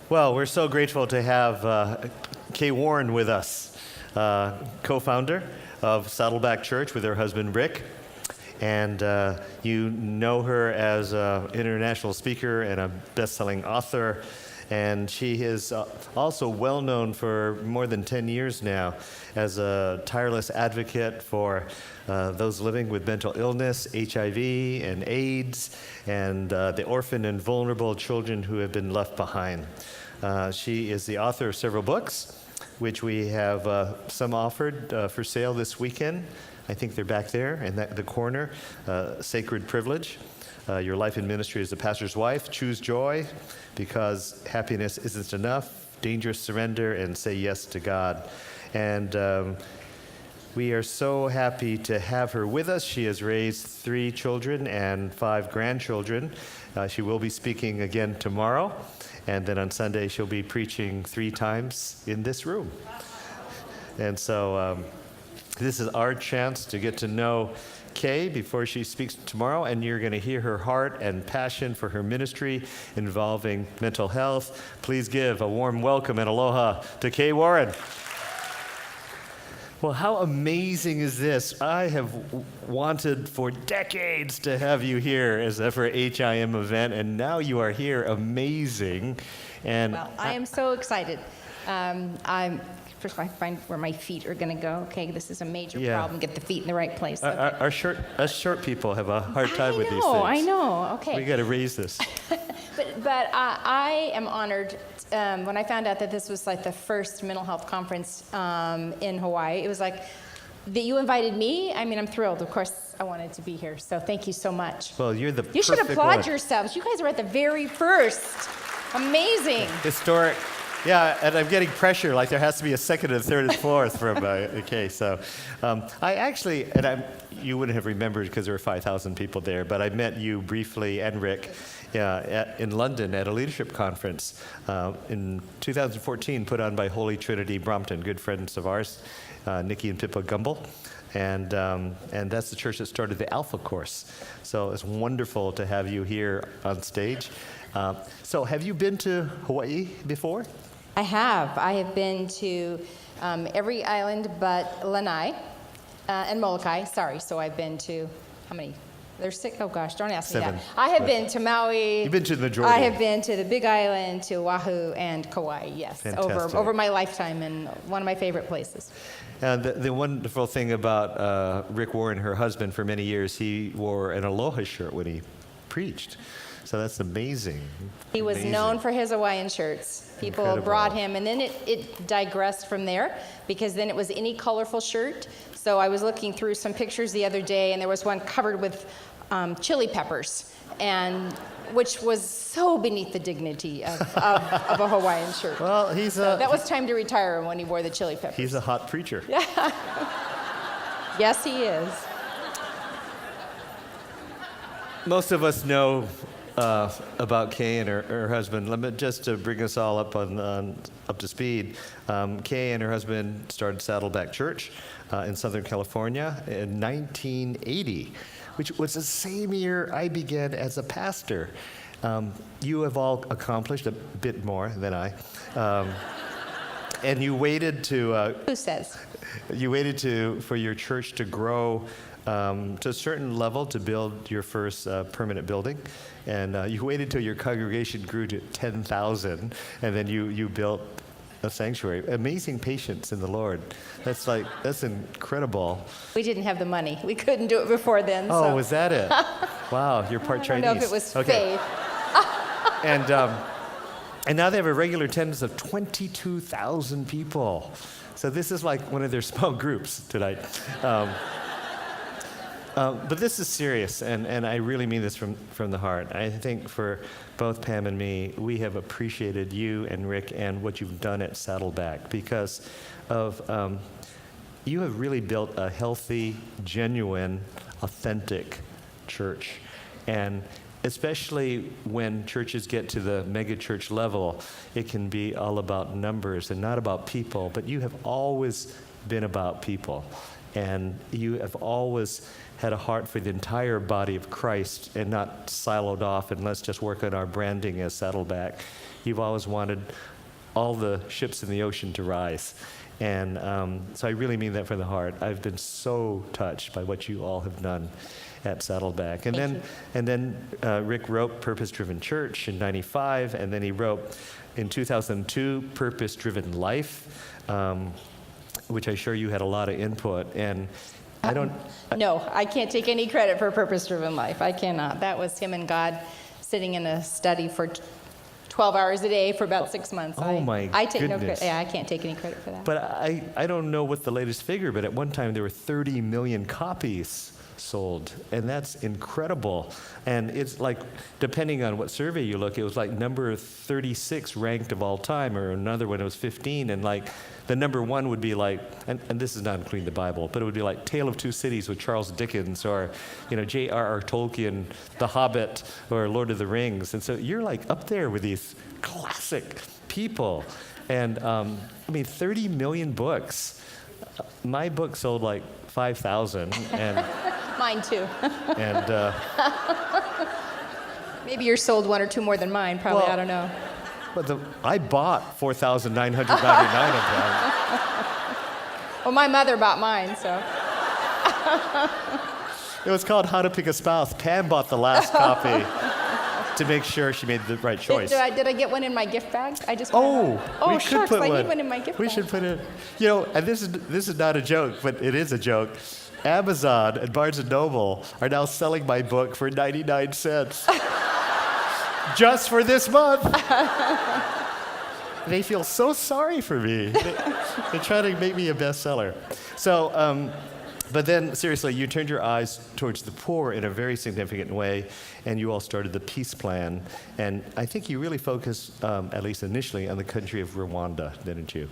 Well, we're so grateful to have Kay Warren with us, co-founder of Saddleback Church with her husband Rick. And you know her as an international speaker and a best-selling author. And she is also well known for more than 10 years now as a tireless advocate for those living with mental illness, HIV and AIDS, and the orphan and vulnerable children who have been left behind. She is the author of several books, which we have some offered for sale this weekend. I think they're back there in the corner. Sacred Privilege, Your Life in Ministry as a Pastor's Wife, Choose Joy, Because Happiness Isn't Enough, Dangerous Surrender, and Say Yes to God. And we are so happy to have her with us. She has raised 3 children and 5 grandchildren. She will be speaking again tomorrow. And then on Sunday, she'll be preaching 3 times in this room. And so this is our chance to get to know Kay before she speaks tomorrow, and you're going to hear her heart and passion for her ministry involving mental health. Please give a warm welcome and aloha to Kay Warren. Well, how amazing is this? I have wanted for decades to have you here as for HIM event, and now you are here. Amazing. And well, I am so excited. First of all, I find where my feet are going to go. Okay, this is a major problem. Get the feet in the right place. Okay. Us short people have a hard time with these things. I know. Okay. We got to raise this. But I am honored. When I found out that this was like the first mental health conference in Hawaii, it was like that you invited me. I mean, I'm thrilled. Of course, I wanted to be here. So thank you so much. Well, you're the You should perfect applaud one. yourselves. You guys are at the very first. Amazing. Historic. Yeah, and I'm getting pressure, like there has to be a second and third and fourth from Kay. So I actually, you wouldn't have remembered because there were 5,000 people there, but I met you briefly and Rick in London at a leadership conference in 2014 put on by Holy Trinity Brompton, good friends of ours, Nikki and Pippa Gumble. And that's the church that started the Alpha course. So it's wonderful to have you here on stage. So have you been to Hawaii before? I have. I have been to every island but Lanai and Molokai. Sorry, so I've been to, how many? There's 6. Oh gosh, don't ask me 7. that. I have been to Maui. You've been to the majority. I have been to the Big Island, to Oahu, and Kauai, yes. Fantastic. Over my lifetime, and one of my favorite places. The wonderful thing about Rick Warren, her husband, for many years, he wore an aloha shirt when he preached. So that's amazing. He was known for his Hawaiian shirts. People Incredible. brought him, and then it digressed from there, because then it was any colorful shirt. So I was looking through some pictures the other day, and there was one covered with chili peppers, and which was so beneath the dignity of a Hawaiian shirt. Well, that was time to retire when he wore the chili peppers. He's a hot preacher. Yes, he is. Most of us know about Kay and her husband. Just to bring us all up up to speed, Kay and her husband started Saddleback Church in Southern California in 1980, which was the same year I began as a pastor. You have all accomplished a bit more than I. And you waited to... Who says? You waited for your church to grow to a certain level to build your first permanent building. And you waited till your congregation grew to 10,000, and then you built a sanctuary. Amazing patience in the Lord. That's incredible. We didn't have the money. We couldn't do it before then. Oh, so. Was that it? Wow, you're part Chinese. I don't know if it was faith. And now they have a regular attendance of 22,000 people. So this is like one of their small groups tonight. But this is serious, and I really mean this from the heart. I think for both Pam and me, we have appreciated you and Rick and what you've done at Saddleback, because of you have really built a healthy, genuine, authentic church. And especially when churches get to the mega church level, it can be all about numbers and not about people, but you have always been about people. And you have always had a heart for the entire body of Christ and not siloed off and let's just work on our branding as Saddleback. You've always wanted all the ships in the ocean to rise. And so I really mean that from the heart. I've been so touched by what you all have done at Saddleback. And then Rick wrote Purpose Driven Church in '95, and then he wrote in 2002 Purpose Driven Life, which I'm sure you had a lot of input. And I don't... No, I can't take any credit for Purpose Driven Life. I cannot. That was him and God sitting in a study for 12 hours a day for about 6 months. I take no credit. Yeah, I can't take any credit for that. But I don't know what the latest figure, but at one time there were 30 million copies sold, and that's incredible. And it's like, depending on what survey you look, it was like number 36 ranked of all time, or another one it was 15, and like the number one would be like, and this is not including the Bible, but it would be like Tale of Two Cities with Charles Dickens, or J.R.R. Tolkien, The Hobbit, or Lord of the Rings. And so you're like up there with these classic people. And 30 million books. My book sold like 5,000, and mine too. and maybe yours sold one or two more than mine. Probably, well, I don't know. But I bought 4,999 of them. Well, my mother bought mine, so. It was called How to Pick a Spouse. Pam bought the last copy to make sure she made the right choice. Did I get one in my gift bag? I just we shucks, could put I need one in my gift bag. We should put it. And this is not a joke, but it is a joke. Amazon and Barnes & Noble are now selling my book for 99 cents. Just for this month. They feel so sorry for me. They try to make me a bestseller. So, but then, seriously, you turned your eyes towards the poor in a very significant way, and you all started the Peace Plan. And I think you really focused, at least initially, on the country of Rwanda, didn't you?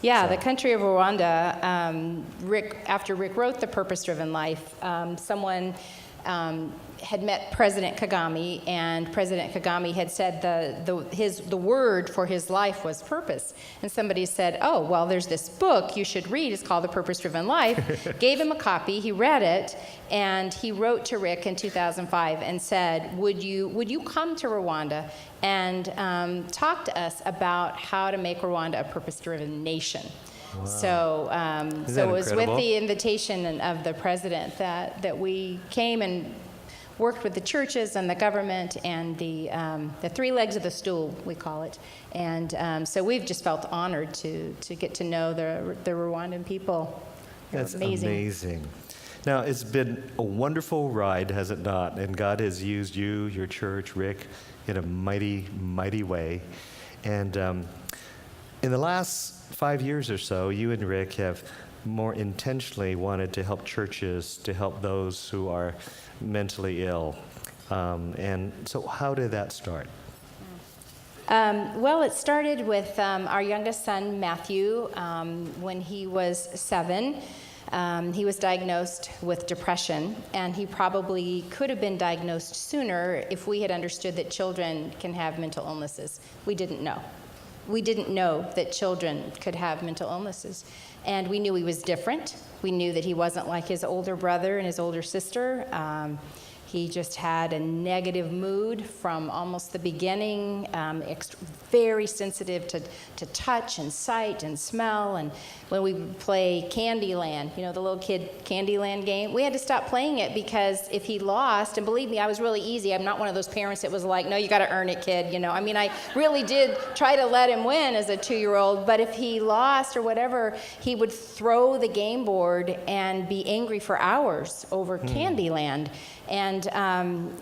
Yeah, the country of Rwanda. After Rick wrote The Purpose-Driven Life, someone had met President Kagame, and President Kagame had said the word for his life was purpose. And somebody said, "Oh, well, there's this book you should read. It's called The Purpose-Driven Life." Gave him a copy. He read it, and he wrote to Rick in 2005 and said, "Would you come to Rwanda and talk to us about how to make Rwanda a purpose-driven nation?" Wow. So it was with the invitation of the president that we came and worked with the churches and the government and the three legs of the stool, we call it. And so we've just felt honored to get to know the Rwandan people. That's amazing. Now, it's been a wonderful ride, has it not? And God has used you, your church, Rick, in a mighty, mighty way. And in the last 5 years or so, you and Rick have more intentionally wanted to help churches, to help those who are mentally ill. And so how did that start? Well, it started with our youngest son, Matthew. When he was 7, he was diagnosed with depression, and he probably could have been diagnosed sooner if we had understood that children can have mental illnesses. We didn't know. We didn't know that children could have mental illnesses. And we knew he was different. We knew that he wasn't like his older brother and his older sister. He just had a negative mood from almost the beginning, very sensitive to touch and sight and smell. And when we play Candyland, the little kid Candyland game, we had to stop playing it because if he lost, and believe me, I was really easy. I'm not one of those parents that was like, no, you got to earn it, kid. I really did try to let him win as a 2-year-old, but if he lost or whatever, he would throw the game board and be angry for hours over Candyland. And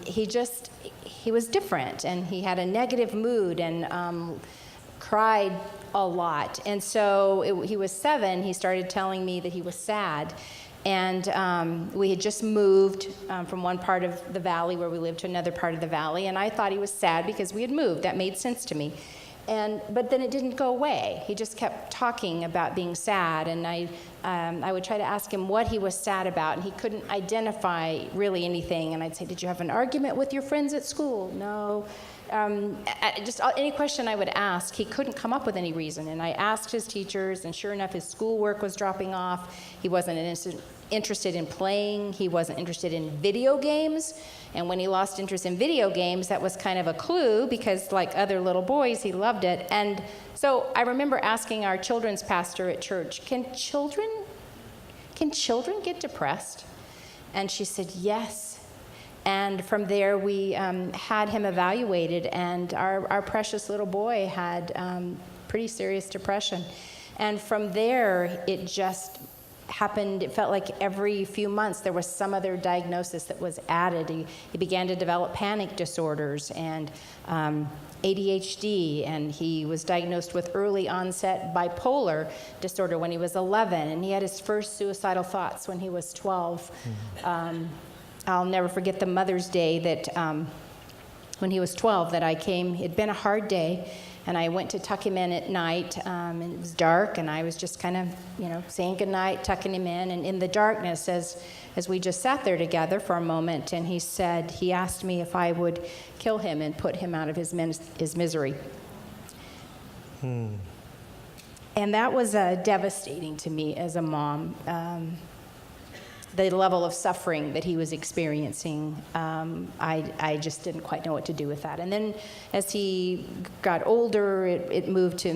he was different, and he had a negative mood and cried a lot. And so he was 7, he started telling me that he was sad. And we had just moved from one part of the valley where we lived to another part of the valley, and I thought he was sad because we had moved. That made sense to me. But then it didn't go away. He just kept talking about being sad, and I would try to ask him what he was sad about, and he couldn't identify really anything. And I'd say, "Did you have an argument with your friends at school?" "No." Just any question I would ask, he couldn't come up with any reason. And I asked his teachers, and sure enough, his schoolwork was dropping off. He wasn't interested in playing. He wasn't interested in video games. And when he lost interest in video games, that was kind of a clue, because like other little boys, he loved it. And so I remember asking our children's pastor at church, can children get depressed? And she said, yes. And from there, we had him evaluated, and our precious little boy had pretty serious depression. And from there, it just happened. It felt like every few months there was some other diagnosis that was added. He began to develop panic disorders and ADHD, and he was diagnosed with early onset bipolar disorder when he was 11, and he had his first suicidal thoughts when he was 12. I'll never forget the Mother's Day that when he was 12 that I came. It'd been a hard day, and I went to tuck him in at night, and it was dark, and I was just kind of, saying goodnight, tucking him in, and in the darkness, as we just sat there together for a moment, and he asked me if I would kill him and put him out of his misery. And that was devastating to me as a mom. The level of suffering that he was experiencing, I just didn't quite know what to do with that. And then as he got older, it moved to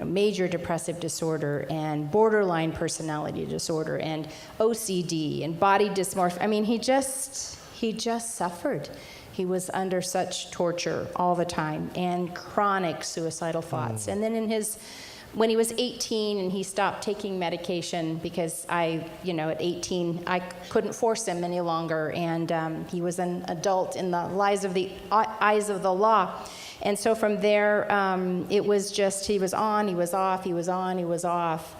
major depressive disorder and borderline personality disorder and OCD and body dysmorphia. I mean, he just suffered. He was under such torture all the time and chronic suicidal thoughts. And then when he was 18 and he stopped taking medication because at 18, I couldn't force him any longer, and he was an adult in the eyes of the law. And so from there, it was just he was on, he was off, he was on, he was off.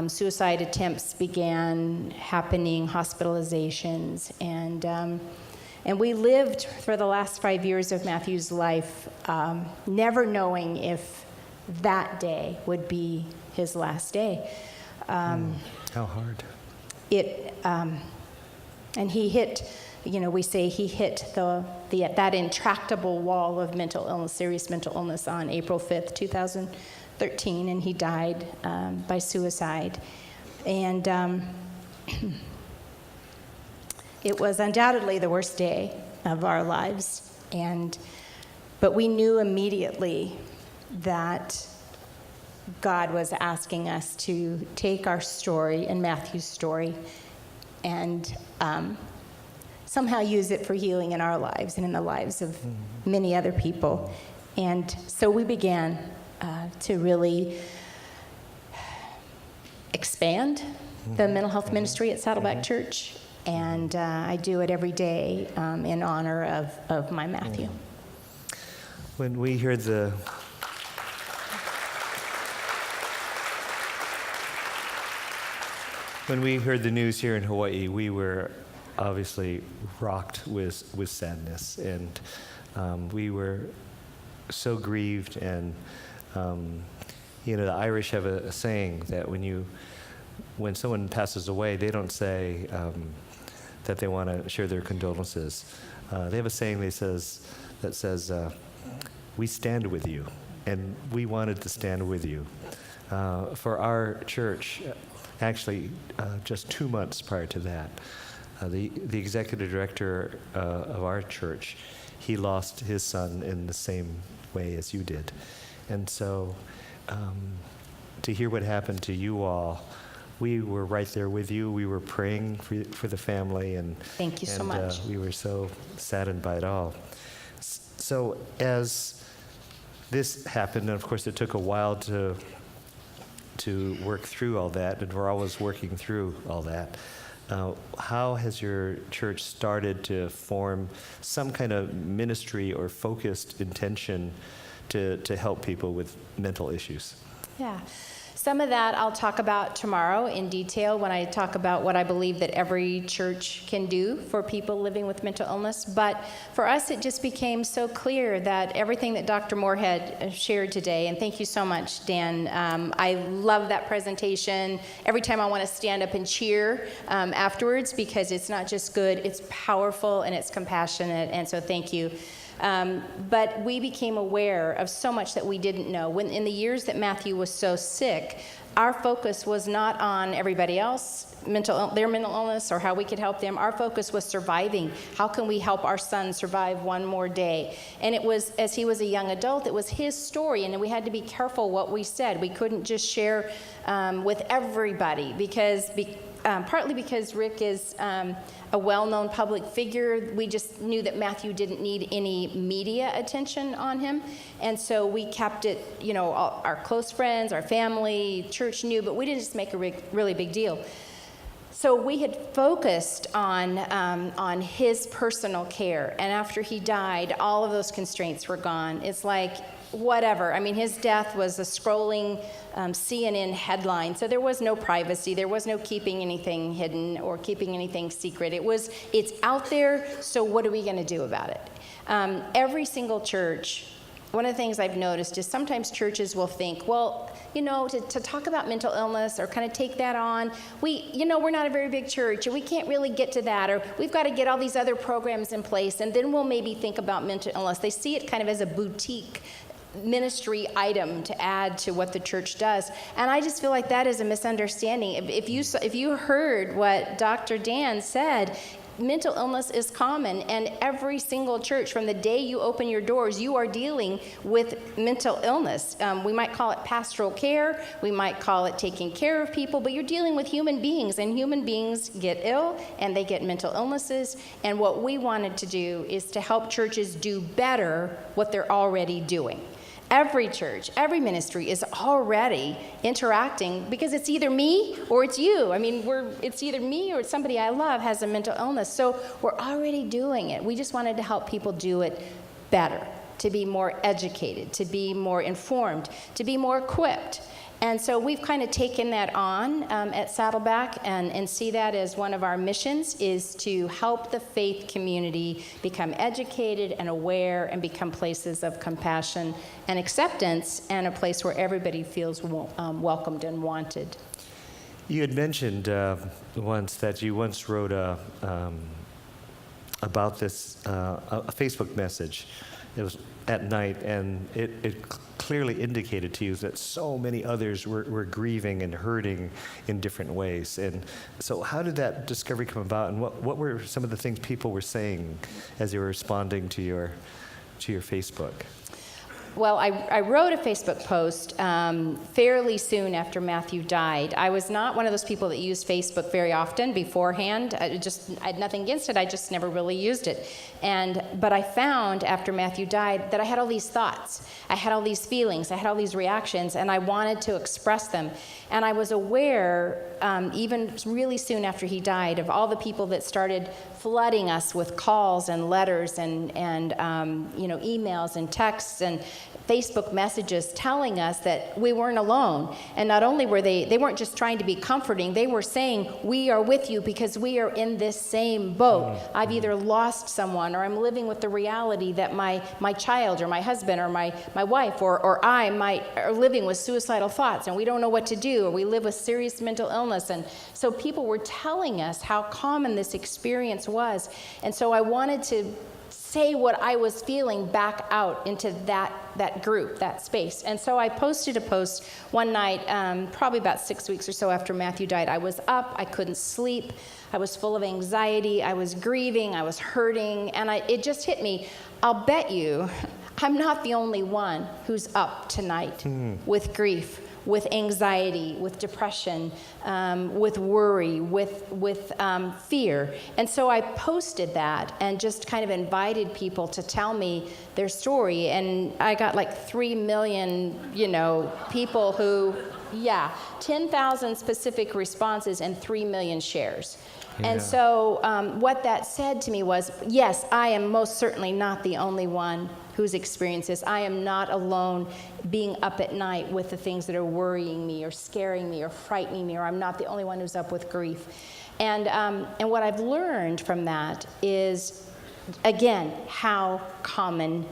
Suicide attempts began happening, hospitalizations, and we lived for the last 5 years of Matthew's life never knowing if that day would be his last day. How hard. And he hit, we say he hit that intractable wall of mental illness, serious mental illness, on April 5th, 2013, and he died by suicide. And it was undoubtedly the worst day of our lives, but we knew immediately that God was asking us to take our story and Matthew's story and somehow use it for healing in our lives and in the lives of many other people. And so we began to really expand the mental health ministry at Saddleback Church, and I do it every day in honor of my Matthew. When we heard the news here in Hawaii, we were obviously rocked with sadness, and we were so grieved. And the Irish have a saying that when someone passes away, they don't say that they want to share their condolences. They have a saying that says, "We stand with you," and we wanted to stand with you. For our church, actually, just 2 months prior to that, the executive director of our church, he lost his son in the same way as you did. And so to hear what happened to you all, we were right there with you. We were praying for the family. And thank you so much. We were so saddened by it all. So as this happened, and of course it took a while to work through all that, and we're always working through all that. How has your church started to form some kind of ministry or focused intention to help people with mental issues? Yeah. Some of that I'll talk about tomorrow in detail when I talk about what I believe that every church can do for people living with mental illness. But for us, it just became so clear that everything that Dr. Moorhead shared today, and thank you so much, Dan. I love that presentation. Every time I want to stand up and cheer afterwards, because it's not just good, it's powerful and it's compassionate, and so thank you. But we became aware of so much that we didn't know. When in the years that Matthew was so sick, our focus was not on everybody else, their mental illness, or how we could help them. Our focus was surviving. How can we help our son survive one more day? And it was, as he was a young adult, it was his story, and we had to be careful what we said. We couldn't just share with everybody, because partly because Rick is a well-known public figure. We just knew that Matthew didn't need any media attention on him. And so we kept it, our close friends, our family, church knew, but we didn't just make a really big deal. So we had focused on his personal care. And after he died, all of those constraints were gone. It's like, whatever. I mean, his death was a scrolling CNN headline, so there was no privacy. There was no keeping anything hidden or keeping anything secret. It's out there, so what are we going to do about it? Every single church, one of the things I've noticed is sometimes churches will think, well, to talk about mental illness or kind of take that on, we're not a very big church, and we can't really get to that, or we've got to get all these other programs in place, and then we'll maybe think about mental illness. They see it kind of as a boutique ministry item to add to what the church does. And I just feel like that is a misunderstanding. If you heard what Dr. Dan said, mental illness is common, and every single church, from the day you open your doors, you are dealing with mental illness. We might call it pastoral care, we might call it taking care of people, but you're dealing with human beings, and human beings get ill, and they get mental illnesses. And what we wanted to do is to help churches do better what they're already doing. Every church, every ministry is already interacting, because it's either me or it's you. I mean, it's either me or it's somebody I love has a mental illness. So we're already doing it. We just wanted to help people do it better, to be more educated, to be more informed, to be more equipped. And so we've kind of taken that on at Saddleback and see that as one of our missions, is to help the faith community become educated and aware and become places of compassion and acceptance, and a place where everybody feels welcomed and wanted. You had mentioned once that you once wrote about this, a Facebook message. It was at night, and it clearly indicated to you that so many others were grieving and hurting in different ways. And so how did that discovery come about, and what were some of the things people were saying as they were responding to your Facebook? Well, I wrote a Facebook post fairly soon after Matthew died. I was not one of those people that used Facebook very often beforehand. I had nothing against it. I just never really used it. But I found after Matthew died that I had all these thoughts. I had all these feelings. I had all these reactions, and I wanted to express them. And I was aware, even really soon after he died, of all the people that started flooding us with calls and letters and emails and texts and Facebook messages telling us that we weren't alone. And not only were they weren't just trying to be comforting, they were saying, we are with you because we are in this same boat. I've either lost someone, or I'm living with the reality that my child or my husband or my wife or I are living with suicidal thoughts, and we don't know what to do, or we live with serious mental illness. And so people were telling us how common this experience was. And so I wanted to say what I was feeling back out into that group, that space. And so I posted a post one night, probably about 6 weeks or so after Matthew died. I was up, I couldn't sleep, I was full of anxiety, I was grieving, I was hurting, and it just hit me. I'll bet you I'm not the only one who's up tonight with grief, with anxiety, with depression, with worry, with fear. And so I posted that and just kind of invited people to tell me their story. And I got like 3 million, people who, 10,000 specific responses and 3 million shares. And so what that said to me was, yes, I am most certainly not the only one who's experienced this. I am not alone being up at night with the things that are worrying me or scaring me or frightening me, or I'm not the only one who's up with grief. And what I've learned from that is, again, how common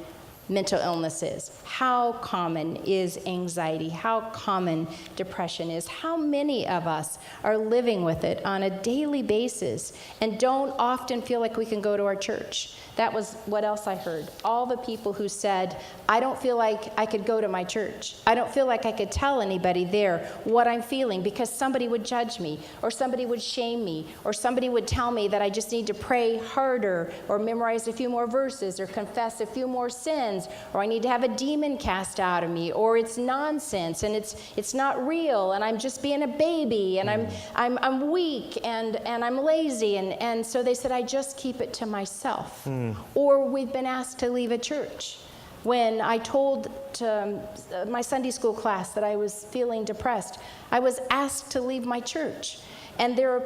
mental illness is, how common is anxiety, how common depression is, how many of us are living with it on a daily basis and don't often feel like we can go to our church. That was what else I heard. All the people who said, I don't feel like I could go to my church. I don't feel like I could tell anybody there what I'm feeling because somebody would judge me, or somebody would shame me, or somebody would tell me that I just need to pray harder, or memorize a few more verses, or confess a few more sins, or I need to have a demon cast out of me, or it's nonsense and it's not real, and I'm just being a baby, and I'm weak and I'm lazy, and so they said I just keep it to myself. Or we've been asked to leave a church. When I told my Sunday school class that I was feeling depressed, I was asked to leave my church. And there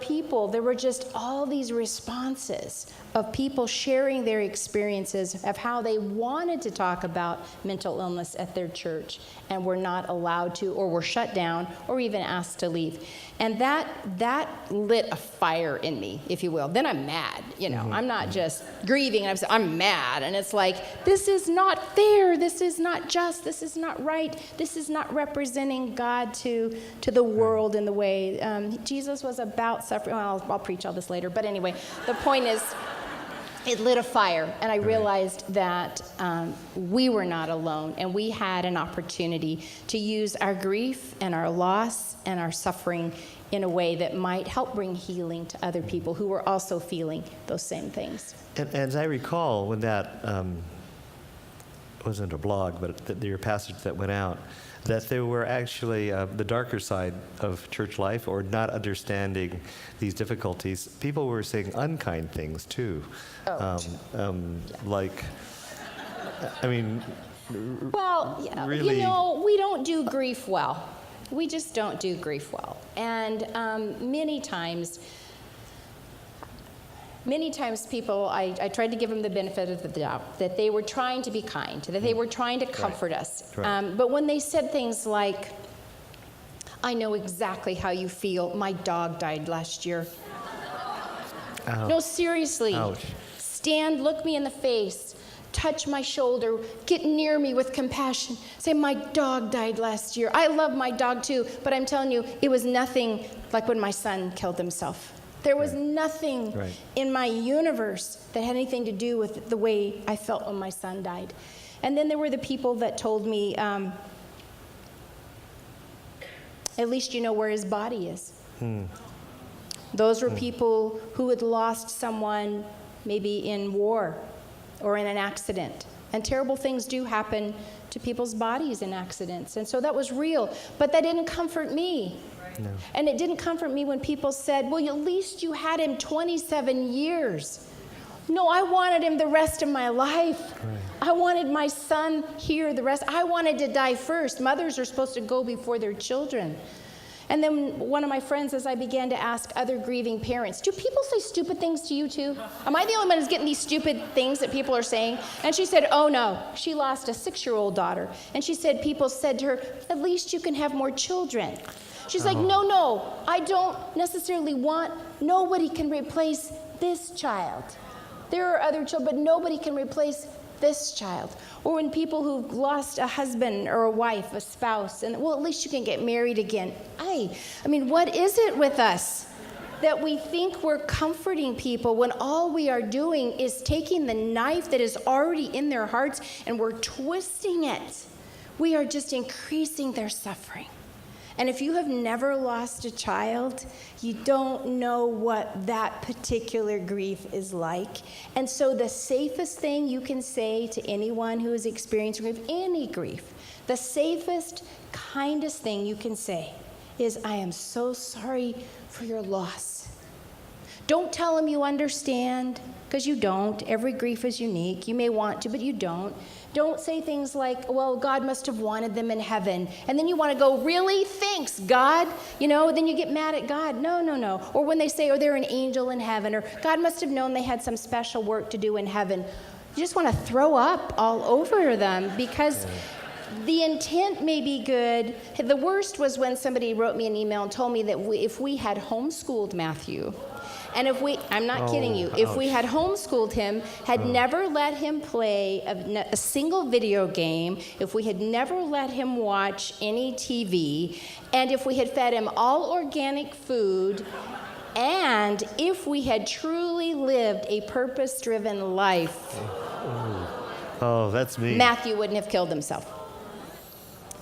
were just all these responses of people sharing their experiences of how they wanted to talk about mental illness at their church and were not allowed to, or were shut down, or even asked to leave. And that lit a fire in me, if you will. Then I'm mad, I'm not just grieving, I'm mad. And it's like, this is not fair, this is not just, this is not right, this is not representing God to the world in the way. Jesus was about suffering. Well, I'll preach all this later, but anyway, the point is, it lit a fire, and I realized that we were not alone, and we had an opportunity to use our grief and our loss and our suffering in a way that might help bring healing to other people who were also feeling those same things. And as I recall, when that wasn't a blog, but your passage that went out, that there were actually the darker side of church life, or not understanding these difficulties. People were saying unkind things too. Like, I mean, well, really, we don't do grief well. We just don't do grief well. And many times people, I tried to give them the benefit of the doubt, that they were trying to be kind, that they were trying to comfort us. Right. But when they said things like, I know exactly how you feel, my dog died last year. Ouch. No, seriously. Ouch. Stand, look me in the face, touch my shoulder, get near me with compassion. Say, my dog died last year. I love my dog too, but I'm telling you, it was nothing like when my son killed himself. There was nothing in my universe that had anything to do with the way I felt when my son died. And then there were the people that told me, at least you know where his body is. Those were people who had lost someone maybe in war or in an accident. And terrible things do happen to people's bodies in accidents. And so that was real. But that didn't comfort me. No. And it didn't comfort me when people said, well, at least you had him 27 years. No, I wanted him the rest of my life. Right. I wanted my son here the rest. I wanted to die first. Mothers are supposed to go before their children. And then one of my friends, as I began to ask other grieving parents, do people say stupid things to you too? Am I the only one who's getting these stupid things that people are saying? And she said, oh no, she lost a 6-year-old daughter. And she said, people said to her, at least you can have more children. She's like, no, I don't necessarily want, nobody can replace this child. There are other children, but nobody can replace this child. Or when people who've lost a husband or a wife, a spouse, and well, at least you can get married again. I mean, what is it with us that we think we're comforting people when all we are doing is taking the knife that is already in their hearts and we're twisting it? We are just increasing their suffering. And if you have never lost a child, you don't know what that particular grief is like. And so the safest thing you can say to anyone who is experiencing grief, any grief, the safest, kindest thing you can say is, I am so sorry for your loss. Don't tell them you understand, because you don't. Every grief is unique. You may want to, but you don't. Don't say things like, well, God must have wanted them in heaven. And then you want to go, really? Thanks, God. Then you get mad at God. No, no, no. Or when they say, oh, they're an angel in heaven, or God must have known they had some special work to do in heaven. You just want to throw up all over them, because the intent may be good. The worst was when somebody wrote me an email and told me that if we had homeschooled Matthew, and I'm not kidding you, if we had homeschooled him, had never let him play a single video game, if we had never let him watch any TV, and if we had fed him all organic food, and if we had truly lived a purpose-driven life, Oh, that's me. Matthew wouldn't have killed himself.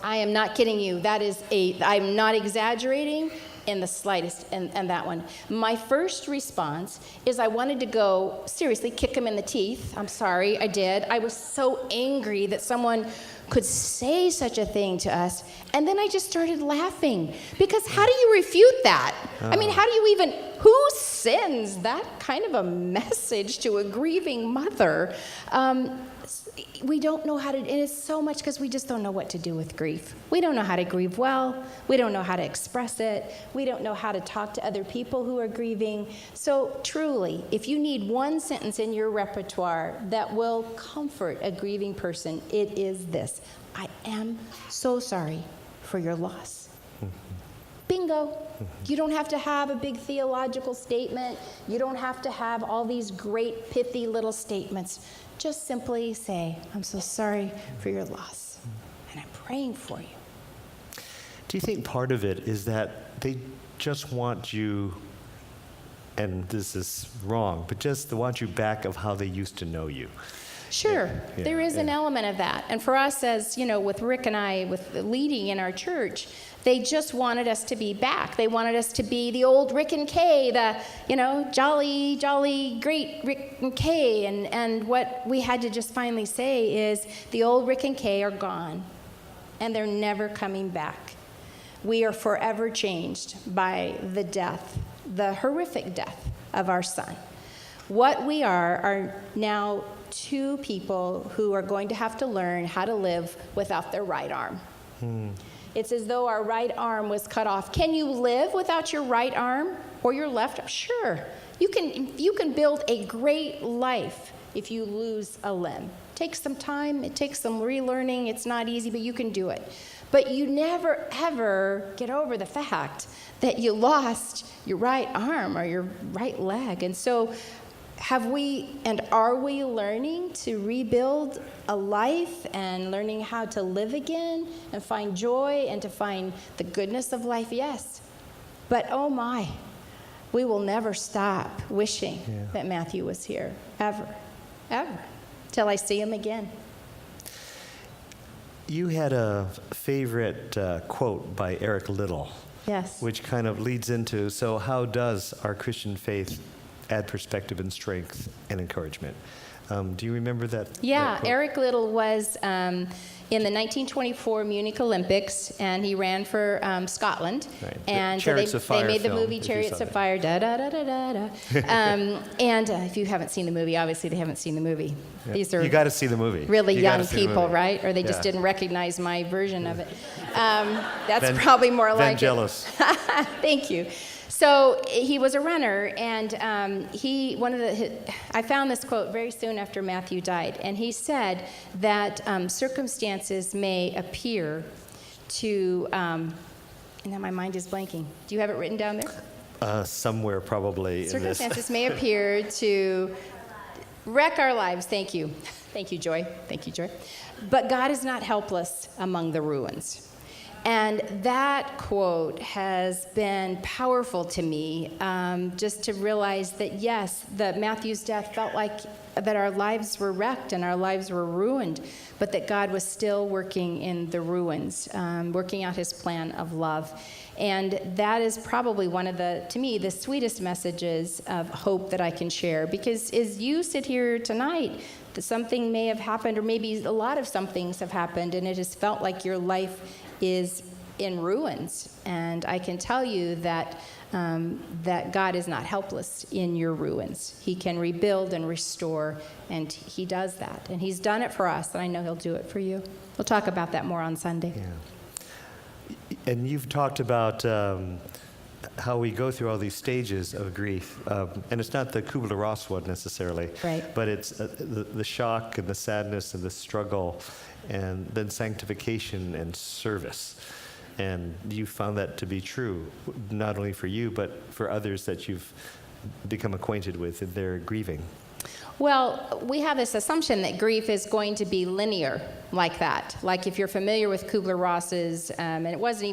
I am not kidding you. I'm not exaggerating in the slightest, and that one. My first response is I wanted to go, seriously, kick him in the teeth. I'm sorry, I did. I was so angry that someone could say such a thing to us. And then I just started laughing, because how do you refute that? I mean, how do you even, who sends that kind of a message to a grieving mother? We don't know how to, and it's so much because we just don't know what to do with grief. We don't know how to grieve well. We don't know how to express it. We don't know how to talk to other people who are grieving. So truly, if you need one sentence in your repertoire that will comfort a grieving person, it is this: I am so sorry for your loss. Bingo. You don't have to have a big theological statement. You don't have to have all these great, pithy little statements. Just simply say, I'm so sorry for your loss, and I'm praying for you. Do you think part of it is that they just want you, and this is wrong, but just they want you back of how they used to know you? Sure, there is an element of that. And for us, as with Rick and I, with the leading in our church, they just wanted us to be back. They wanted us to be the old Rick and Kay, the, jolly, great Rick and Kay. And what we had to just finally say is the old Rick and Kay are gone, and they're never coming back. We are forever changed by the death, the horrific death of our son. What we are now two people who are going to have to learn how to live without their right arm. It's as though our right arm was cut off. Can you live without your right arm or your left arm? Sure. You can build a great life if you lose a limb. It takes some time. It takes some relearning. It's not easy, but you can do it. But you never, ever get over the fact that you lost your right arm or your right leg. And so have we and are we learning to rebuild a life and learning how to live again and find joy and to find the goodness of life? Yes. But oh my, we will never stop wishing that Matthew was here, ever, till I see him again. You had a favorite quote by Eric Liddell. Yes. Which kind of leads into, so how does our Christian faith add perspective and strength and encouragement? Do you remember that? Yeah, that quote? Eric Liddell was in the 1924 Munich Olympics, and he ran for Scotland. Right. And Chariots of Fire they made the film, movie if you Chariots saw of that. Fire, da-da-da-da-da. And if you haven't seen the movie, obviously they haven't seen the movie. Yeah. These are You got to see the movie. really You young gotta see the people, movie. right? Or they just Yeah. didn't recognize my version of it. That's probably more like it. Vangelis. Thank you. So he was a runner, and I found this quote very soon after Matthew died, and he said that circumstances may appear to, and now my mind is blanking. Do you have it written down there? Somewhere probably in this. Circumstances may appear to wreck our lives. Thank you. Thank you, Joy. Thank you, Joy. But God is not helpless among the ruins. And that quote has been powerful to me, just to realize that, yes, that Matthew's death felt like that our lives were wrecked and our lives were ruined, but that God was still working in the ruins, working out his plan of love. And that is probably one of to me, the sweetest messages of hope that I can share. Because as you sit here tonight, something may have happened, or maybe a lot of some things have happened, and it has felt like your life is in ruins. And I can tell you that that God is not helpless in your ruins. He can rebuild and restore, and he does that. And he's done it for us, and I know he'll do it for you. We'll talk about that more on Sunday. Yeah. And you've talked about how we go through all these stages of grief. And it's not the Kubler-Ross one necessarily, Right. but it's the shock and the sadness and the struggle, and then sanctification and service. And you found that to be true, not only for you, but for others that you've become acquainted with in their grieving. Well, we have this assumption that grief is going to be linear like that. Like if you're familiar with Kubler-Ross's, and it wasn't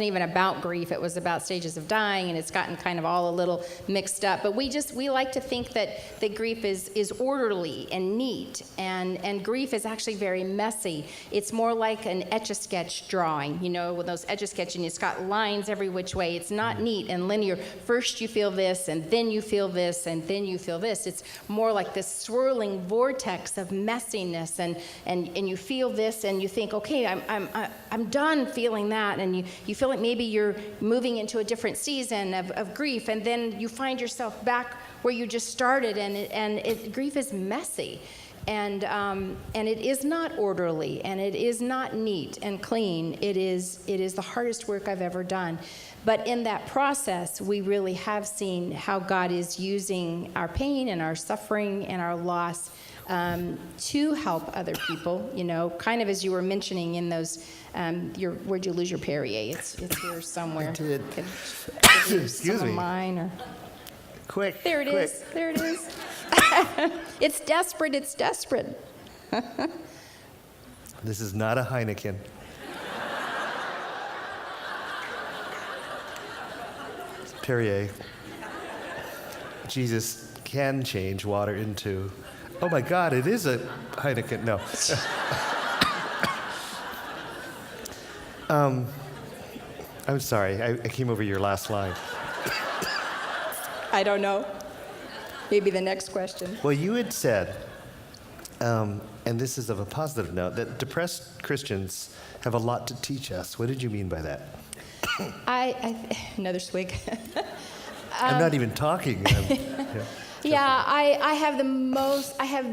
even about grief, it was about stages of dying, and it's gotten kind of all a little mixed up. But we like to think that grief is orderly and neat, and grief is actually very messy. It's more like an Etch-a-Sketch drawing, with those Etch-a-Sketch, and it's got lines every which way. It's not neat and linear. First you feel this, and then you feel this, and then you feel this. It's more like this swirling vortex of messiness, and you feel this, and you think, okay, I'm done feeling that, and you feel like maybe you're moving into a different season of grief, and then you find yourself back where you just started, and grief is messy, and it is not orderly, and it is not neat and clean. It is the hardest work I've ever done. But in that process, we really have seen how God is using our pain and our suffering and our loss to help other people, kind of as you were mentioning in those, where'd you lose your Perrier? It's here somewhere. I did. Excuse me. Mine or... Quick. There it quick. is. There it is. It's desperate. It's desperate. This is not a Heineken. Perrier. Jesus can change water into... Oh my God, it is a Heineken. No. I'm sorry, I came over your last line. I don't know. Maybe the next question. Well, you had said, and this is of a positive note, that depressed Christians have a lot to teach us. What did you mean by that? Another swig. I'm not even talking. Yeah, I have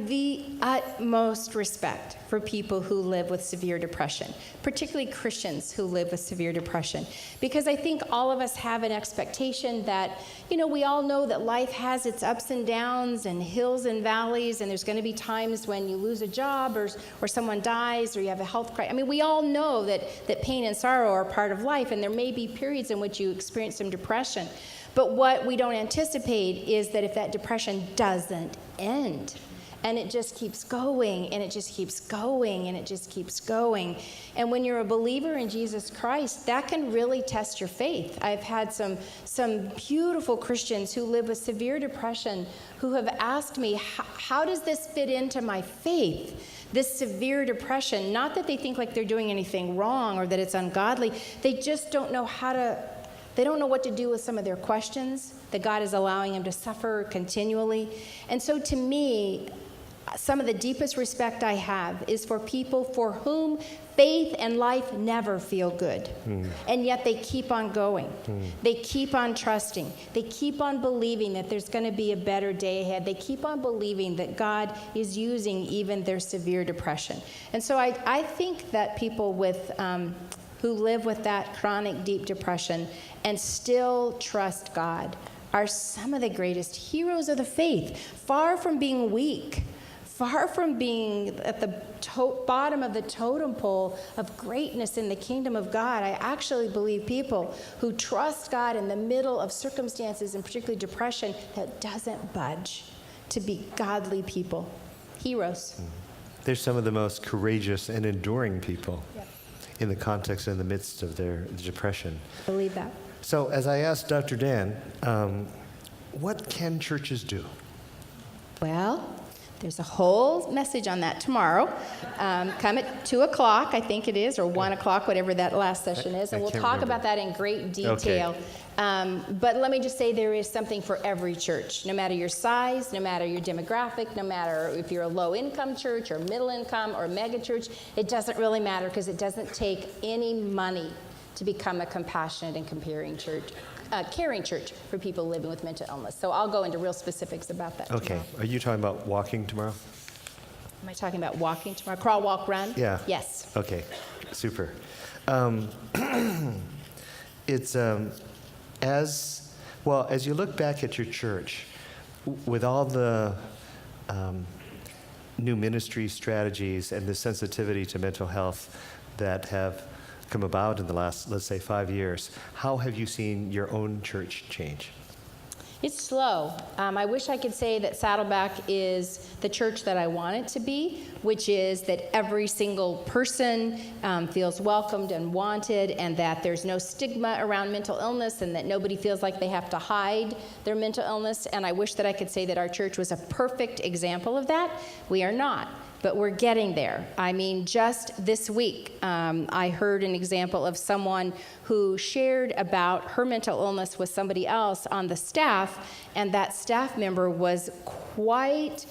the utmost respect for people who live with severe depression, particularly Christians who live with severe depression, because I think all of us have an expectation that, we all know that life has its ups and downs and hills and valleys, and there's going to be times when you lose a job or someone dies or you have a health crisis. I mean, we all know that pain and sorrow are part of life, and there may be periods in which you experience some depression. But what we don't anticipate is that if that depression doesn't end, and it just keeps going, and it just keeps going, and it just keeps going. And when you're a believer in Jesus Christ, that can really test your faith. I've had some beautiful Christians who live with severe depression who have asked me, how does this fit into my faith? This severe depression, not that they think like they're doing anything wrong or that it's ungodly, they just don't know they don't know what to do with some of their questions, that God is allowing them to suffer continually. And so to me, some of the deepest respect I have is for people for whom faith and life never feel good. And yet they keep on going. They keep on trusting. They keep on believing that there's going to be a better day ahead. They keep on believing that God is using even their severe depression. And so I think that people who live with that chronic deep depression and still trust God are some of the greatest heroes of the faith, far from being weak, far from being at the bottom of the totem pole of greatness in the kingdom of God. I actually believe people who trust God in the middle of circumstances, and particularly depression, that doesn't budge, to be godly people, heroes. They're some of the most courageous and enduring people. Yep. In the context and in the midst of their depression. I believe that. So as I asked Dr. Dan, what can churches do? Well, there's a whole message on that tomorrow. Come at 2 o'clock, I think it is, or 1 o'clock, whatever that last session is, and we'll talk about that in great detail. Okay. But let me just say there is something for every church, no matter your size, no matter your demographic, no matter if you're a low-income church or middle-income or mega church. It doesn't really matter because it doesn't take any money to become a compassionate and caring church. caring church for people living with mental illness. So I'll go into real specifics about that Okay. tomorrow. Are you talking about walking tomorrow? Am I talking about walking tomorrow? Crawl, walk, run? Yeah. Yes. Okay. Super. It's as you look back at your church, with all the new ministry strategies and the sensitivity to mental health that have come about in the last, let's say, 5 years, how have you seen your own church change? It's slow. I wish I could say that Saddleback is the church that I want it to be, which is that every single person feels welcomed and wanted, and that there's no stigma around mental illness, and that nobody feels like they have to hide their mental illness. And I wish that I could say that our church was a perfect example of that. We are not. But we're getting there. I mean, just this week, I heard an example of someone who shared about her mental illness with somebody else on the staff, and that staff member was quite,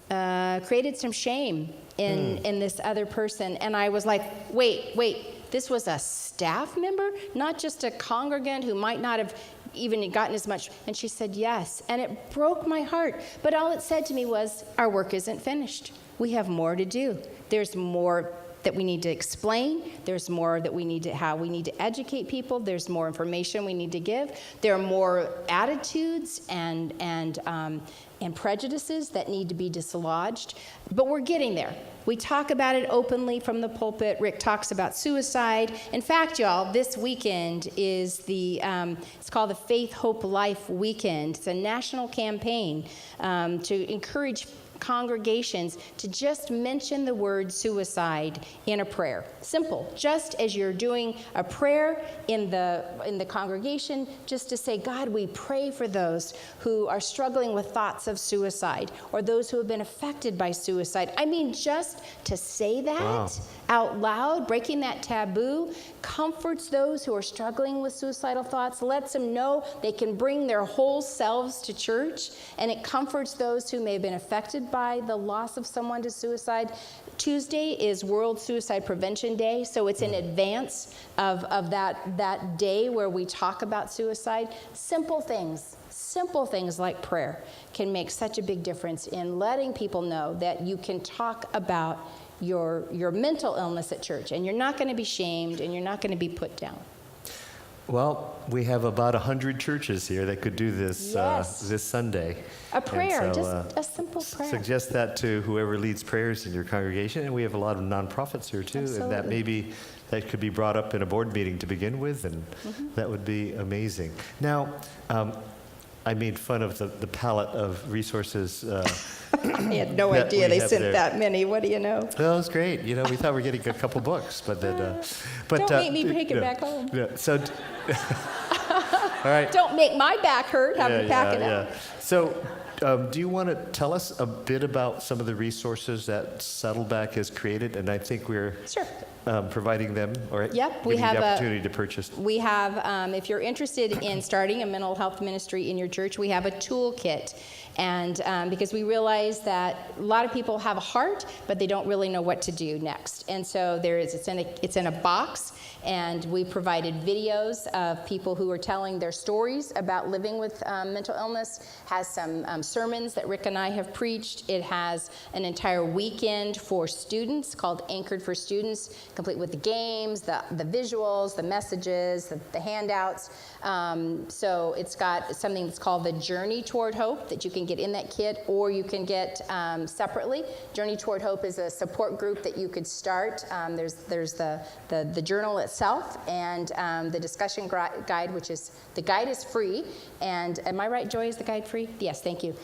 created some shame in this other person. And I was like, wait, this was a staff member, not just a congregant who might not have even gotten as much. And she said yes, and it broke my heart. But all it said to me was, our work isn't finished. We have more to do. There's more that we need to explain. There's more that we need to educate people. There's more information we need to give. There are more attitudes and prejudices that need to be dislodged. But we're getting there. We talk about it openly from the pulpit. Rick talks about suicide. In fact, y'all, this weekend is it's called the Faith, Hope, Life Weekend. It's a national campaign to encourage congregations to just mention the word suicide in a prayer. Simple. Just as you're doing a prayer in the congregation, just to say, God, we pray for those who are struggling with thoughts of suicide, or those who have been affected by suicide. I mean, just to say that out loud, breaking that taboo, comforts those who are struggling with suicidal thoughts, lets them know they can bring their whole selves to church, and it comforts those who may have been affected by the loss of someone to suicide. Tuesday is World Suicide Prevention Day, so it's in advance of that day where we talk about suicide. Simple things like prayer can make such a big difference in letting people know that you can talk about your mental illness at church, and you're not going to be shamed, and you're not going to be put down. Well, we have about 100 churches here that could do this this Sunday. A prayer, so, just a simple prayer. Suggest that to whoever leads prayers in your congregation. And we have a lot of nonprofits here too, Absolutely. and that maybe that could be brought up in a board meeting to begin with, and that would be amazing. Now, I made fun of the palette of resources. I had no that idea we they have sent there. that many. What do you know? Well, it was great. You know, we thought we were getting a couple books, but then. Don't make me take it back home. Yeah, so. All right. Don't make my back hurt having to pack it up. So, do you want to tell us a bit about some of the resources that Saddleback has created? And I think we're providing them, or Yep, we giving have the opportunity to purchase. We have, if you're interested in starting a mental health ministry in your church, we have a toolkit. And because we realize that a lot of people have a heart, but they don't really know what to do next. And so it's in a box, and we provided videos of people who are telling their stories about living with mental illness. Has some sermons that Rick and I have preached. It has an entire weekend for students called Anchored for Students, complete with the games, the visuals, the messages, the handouts. So it's got something that's called the Journey Toward Hope that you can get in that kit, or you can get separately. Journey Toward Hope is a support group that you could start. There's the journal itself, and the discussion guide, which is, the guide is free. And am I right, Joy? Is the guide free? Yes, thank you.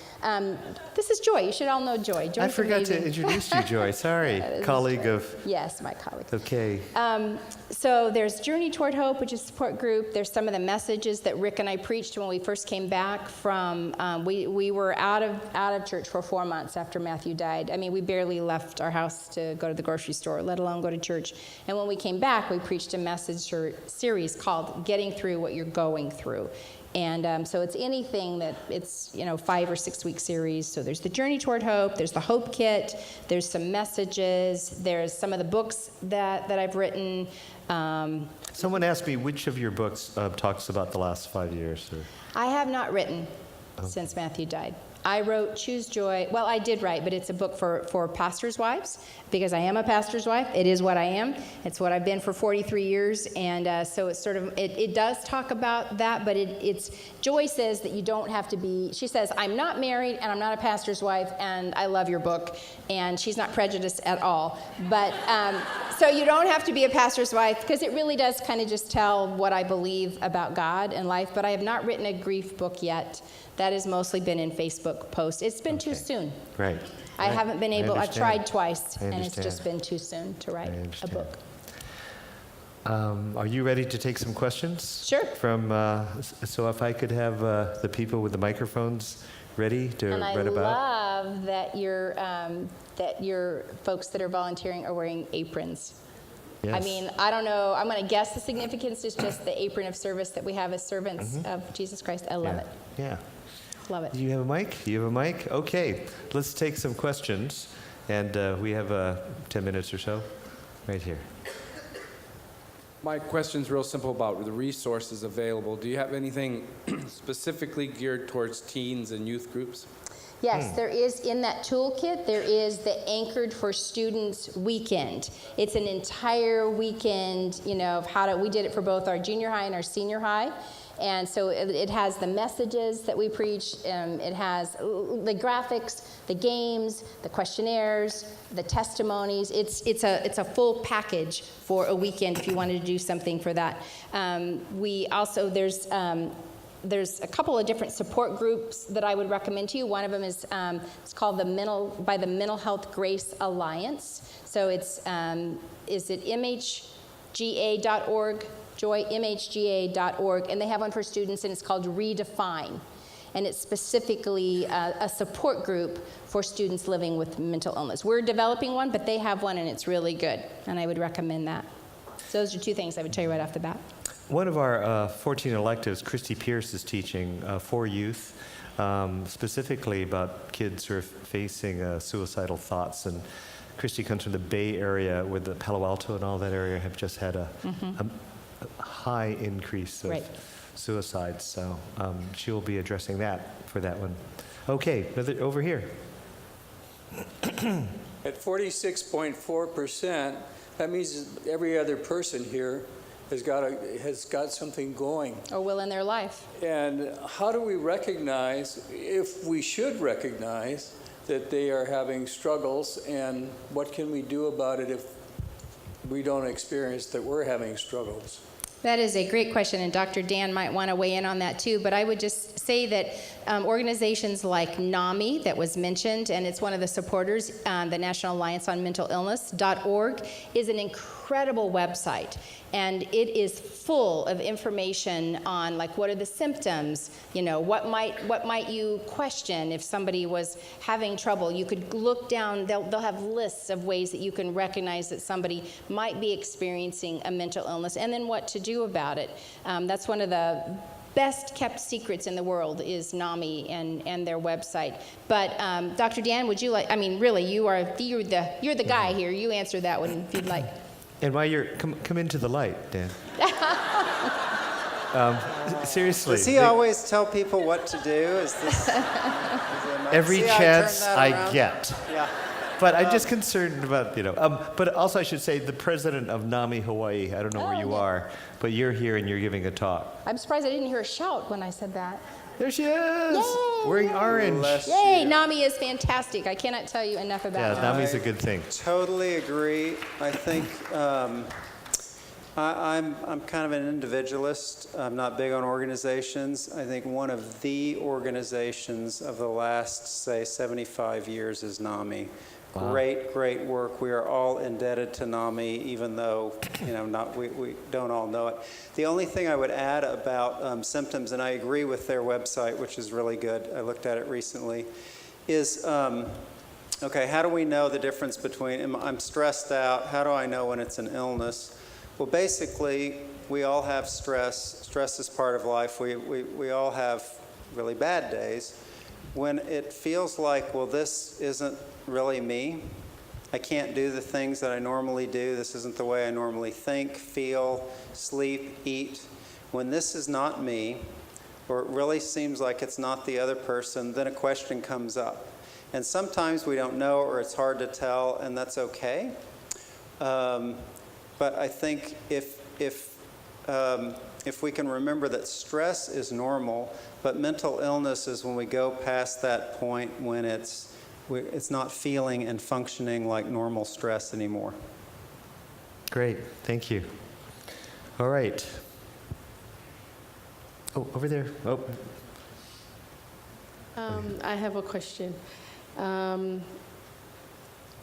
This is Joy. You should all know Joy. Joy's I forgot amazing. to introduce you, Joy. Sorry, colleague of. Yes, my colleague. Okay. So there's Journey Toward Hope, which is a support group. There's some of the messages that Rick and I preached when we first came back from, we were out of church for 4 months after Matthew died. I mean, we barely left our house to go to the grocery store, let alone go to church. And when we came back, we preached a message or series called Getting Through What You're Going Through. And so it's anything that it's, 5 or 6 week series. So there's the Journey Toward Hope, there's the Hope Kit, there's some messages, there's some of the books that I've written. Someone asked me which of your books talks about the last 5 years. Or... I have not written since Matthew died. I wrote Choose Joy. Well, I did write, but it's a book for pastors' wives, because I am a pastor's wife. It is what I am. It's what I've been for 43 years. And so it's sort of, it does talk about that, but it's, Joy says that you don't have to be, she says, I'm not married and I'm not a pastor's wife, and I love your book. And she's not prejudiced at all. But, so you don't have to be a pastor's wife, because it really does kind of just tell what I believe about God and life. But I have not written a grief book yet. That has mostly been in Facebook posts. It's been too soon. Right. I haven't been able, I've tried twice, and it's just been too soon to write a book. Are you ready to take some questions? Sure. So if I could have the people with the microphones ready to And I read about. love that your folks that are volunteering are wearing aprons. Yes. I mean, I don't know, I'm going to guess the significance is just the apron of service that we have as servants of Jesus Christ. I love it. Yeah. Love it. Do you have a mic? You have a mic? Okay. Let's take some questions. And we have 10 minutes or so right here. My question's real simple about the resources available. Do you have anything specifically geared towards teens and youth groups? Yes, there is in that toolkit, there is the Anchored for Students weekend. It's an entire weekend, of we did it for both our junior high and our senior high. And so it has the messages that we preach, it has the graphics, the games, the questionnaires, the testimonies. It's a full package for a weekend if you wanted to do something for that. We also, there's a couple of different support groups that I would recommend to you. One of them is it's called the Mental Health Grace Alliance. So it's is it mhga.org, joymhga.org, and they have one for students, and it's called Redefine, and it's specifically a support group for students living with mental illness. We're developing one, but they have one, and it's really good, and I would recommend that. So those are two things I would tell you right off the bat. One of our 14 electives, Christy Pierce, is teaching for youth, specifically about kids who are facing suicidal thoughts. And Christy comes from the Bay Area, where the Palo Alto and all that area have just had a high increase of suicides. So she will be addressing that for that one. Okay, over here. At 46.4%, that means every other person here has got something going. Or will in their life. And how do we recognize, if we should recognize, that they are having struggles, and what can we do about it if we don't experience that we're having struggles? That is a great question, and Dr. Dan might want to weigh in on that too, but I would just say that organizations like NAMI, that was mentioned, and it's one of the supporters, the National Alliance on Mental Illness.org, is an incredible website, and it is full of information on, like, what are the symptoms, what might you question if somebody was having trouble. You could look down, they'll have lists of ways that you can recognize that somebody might be experiencing a mental illness, and then what to do about it. That's one of the best kept secrets in the world is NAMI and their website. But Dr. Dan, would you like? I mean, really, you're the guy here. You answer that one if you'd like. And while you're come into the light, Dan. Seriously. Does he always tell people what to do? Is this every chance I get? Yeah. But I'm just concerned about, but also I should say the president of NAMI Hawaii, I don't know where you are, but you're here and you're giving a talk. I'm surprised I didn't hear a shout when I said that. There she is, Yay, wearing orange. Yay, NAMI is fantastic. I cannot tell you enough about it. Yeah, NAMI's a good thing. Totally agree. I think I'm kind of an individualist. I'm not big on organizations. I think one of the organizations of the last, say, 75 years is NAMI. Wow. Great work. We are all indebted to NAMI, even though we don't all know it. The only thing I would add about symptoms, and I agree with their website, which is really good. I looked at it recently. Is okay. How do we know the difference between I'm stressed out? How do I know when it's an illness? Well, basically, we all have stress. Stress is part of life. We all have really bad days. When it feels like, well, this isn't really me, I can't do the things that I normally do, this isn't the way I normally think, feel, sleep, eat. When this is not me, or it really seems like it's not the other person, then a question comes up. And sometimes we don't know, or it's hard to tell, and that's okay. But I think if we can remember that stress is normal, but mental illness is when we go past that point when it's not feeling and functioning like normal stress anymore. Great, thank you. All right. Oh, over there. Oh. I have a question. On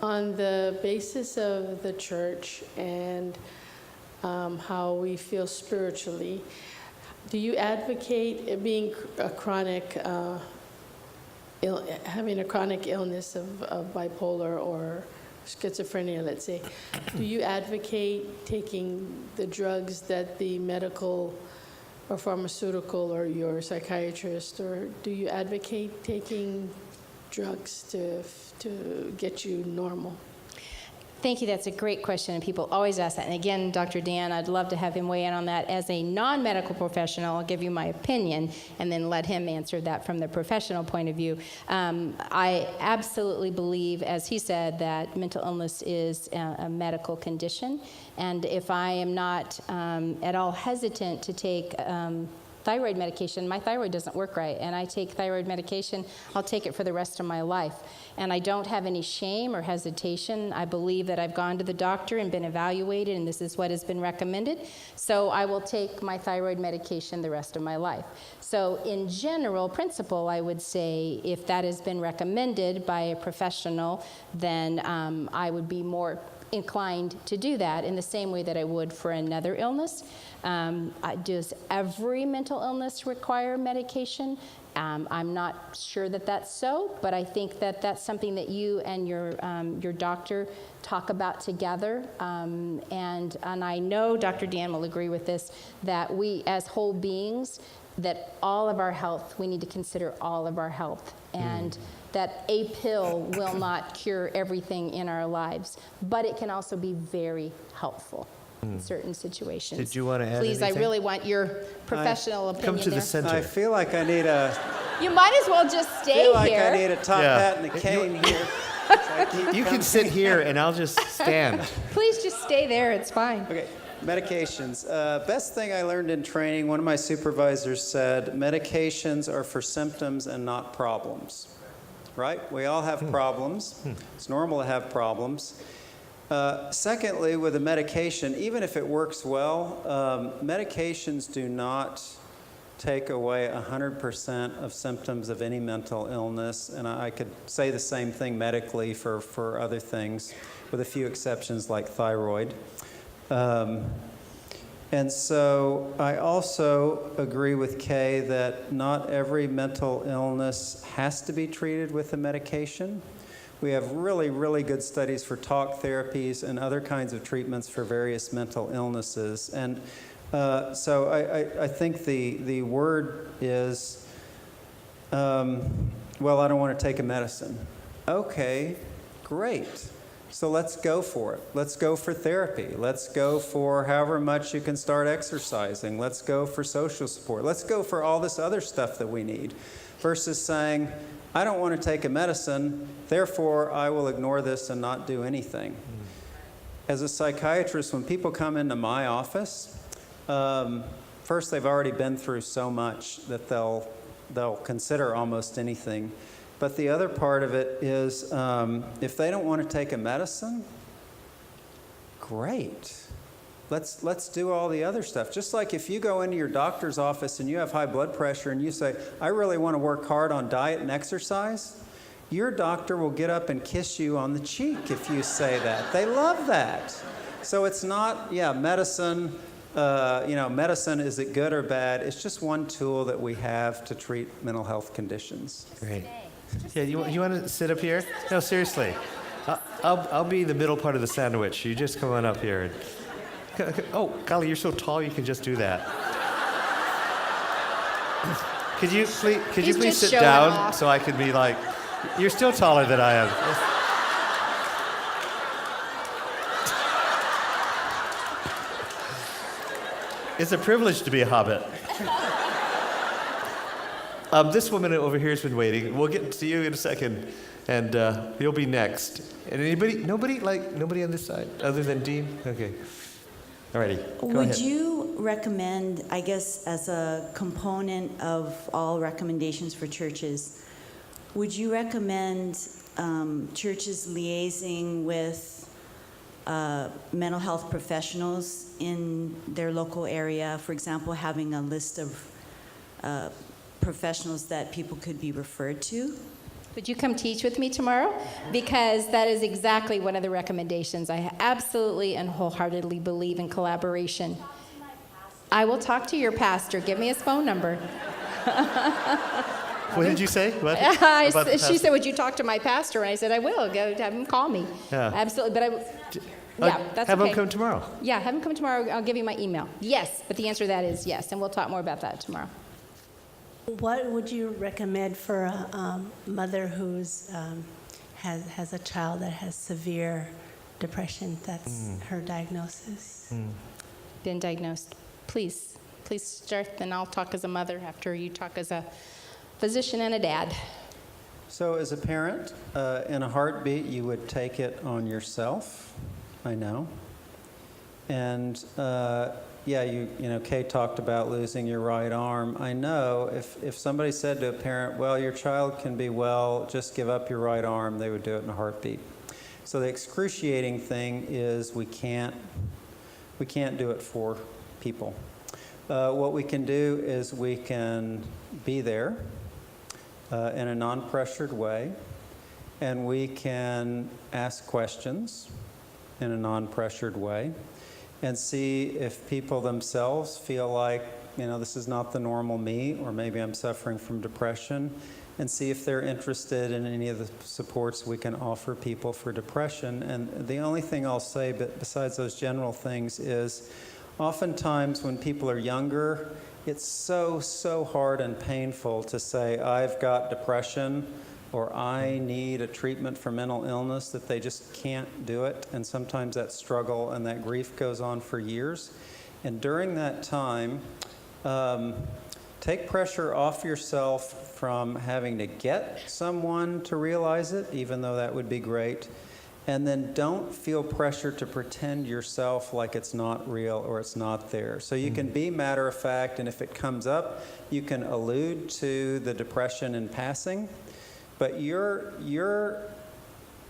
the basis of the church and how we feel spiritually, do you advocate it being having a chronic illness of bipolar or schizophrenia, let's say? Do you advocate taking the drugs that the medical or pharmaceutical or your psychiatrist, or do you advocate taking drugs to get you normal? Thank you. That's a great question, and people always ask that. And again, Dr. Dan, I'd love to have him weigh in on that. As a non-medical professional, I'll give you my opinion and then let him answer that from the professional point of view. I absolutely believe, as he said, that mental illness is a medical condition. And if I am not at all hesitant to take thyroid medication, my thyroid doesn't work right, and I take thyroid medication, I'll take it for the rest of my life. And I don't have any shame or hesitation. I believe that I've gone to the doctor and been evaluated, and this is what has been recommended. So I will take my thyroid medication the rest of my life. So in general principle, I would say if that has been recommended by a professional, then I would be more inclined to do that in the same way that I would for another illness. Does every mental illness require medication? I'm not sure that that's so, but I think that that's something that you and your doctor talk about together. And I know Dr. Dan will agree with this, that we as whole beings, that all of our health, we need to consider all of our health. And that a pill will not cure everything in our lives, but it can also be very helpful in certain situations. Did you want to add Please, anything? I really want your professional opinion Come to there. the center. I feel like I need a You might as well just stay feel like here. I need a top Yeah. hat and a cane here. You can sit here and I'll just stand. Please just stay there. It's fine. Okay, medications. Best thing I learned in training, one of my supervisors said, medications are for symptoms and not problems. Right? We all have problems. It's normal to have problems. Secondly, with a medication, even if it works well, medications do not take away 100% of symptoms of any mental illness. And I could say the same thing medically for other things, with a few exceptions like thyroid. And so I also agree with Kay that not every mental illness has to be treated with a medication. We have really, really good studies for talk therapies and other kinds of treatments for various mental illnesses. And so I think the word is, well, I don't want to take a medicine. Okay, great. So let's go for it. Let's go for therapy. Let's go for however much you can start exercising. Let's go for social support. Let's go for all this other stuff that we need, versus saying, I don't want to take a medicine, therefore I will ignore this and not do anything. As a psychiatrist, when people come into my office, first they've already been through so much that they'll consider almost anything. But the other part of it is, if they don't want to take a medicine, great. Let's do all the other stuff. Just like if you go into your doctor's office and you have high blood pressure and you say, I really want to work hard on diet and exercise, your doctor will get up and kiss you on the cheek if you say that. They love that. So it's not, medicine, medicine, is it good or bad? It's just one tool that we have to treat mental health conditions. Great. Yeah, you want to sit up here? No, seriously. I'll be the middle part of the sandwich. You just come on up here. Oh, golly, you're so tall you can just do that. Could you He's please just sit showing down off. so I can be like, you're still taller than I am. It's a privilege to be a hobbit. This woman over here has been waiting. We'll get to you in a second, and you'll be next. And nobody on this side other than Dean? Okay. Alrighty, go Would ahead. you recommend, I guess, as a component of all recommendations for churches, would you recommend churches liaising with mental health professionals in their local area? For example, having a list of professionals that people could be referred to? Would you come teach with me tomorrow? Because that is exactly one of the recommendations. I absolutely and wholeheartedly believe in collaboration. I will talk to your pastor. Give me his phone number. What did you say? What? She said, would you talk to my pastor? And I said, I will. Go have him call me. Yeah. Absolutely. But that's have okay. him come tomorrow. Yeah, have him come tomorrow. I'll give you my email. Yes, but the answer to that is yes. And we'll talk more about that tomorrow. What would you recommend for a mother who's has a child that has severe depression? That's her diagnosis. Been diagnosed. Please start, and I'll talk as a mother after you talk as a physician and a dad. So as a parent, in a heartbeat, you would take it on yourself, I know. And yeah, you know, Kay talked about losing your right arm. I know if somebody said to a parent, well, your child can be well, just give up your right arm, they would do it in a heartbeat. So the excruciating thing is we can't do it for people. What we can do is we can be there in a non-pressured way, and we can ask questions in a non-pressured way, and see if people themselves feel like, you know, this is not the normal me, or maybe I'm suffering from depression, and see if they're interested in any of the supports we can offer people for depression. And the only thing I'll say, besides those general things, is oftentimes when people are younger, it's so hard and painful to say, I've got depression, or I need a treatment for mental illness, that they just can't do it. And sometimes that struggle and that grief goes on for years. And during that time, take pressure off yourself from having to get someone to realize it, even though that would be great. And then don't feel pressure to pretend yourself like it's not real or it's not there. So you can be matter of fact, and if it comes up, you can allude to the depression in passing. But you're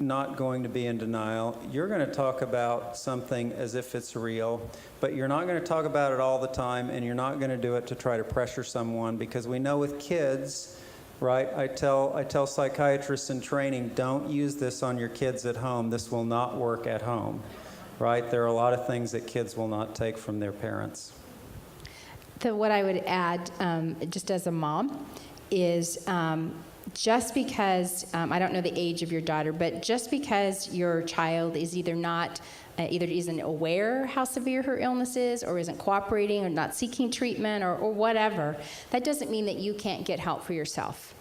not going to be in denial. You're going to talk about something as if it's real, but you're not going to talk about it all the time, and you're not going to do it to try to pressure someone, because we know with kids, right? I tell psychiatrists in training, don't use this on your kids at home. This will not work at home, right? There are a lot of things that kids will not take from their parents. What I would add, just as a mom, is just because, I don't know the age of your daughter, but just because your child is either isn't aware how severe her illness is, or isn't cooperating, or not seeking treatment, or whatever, that doesn't mean that you can't get help for yourself.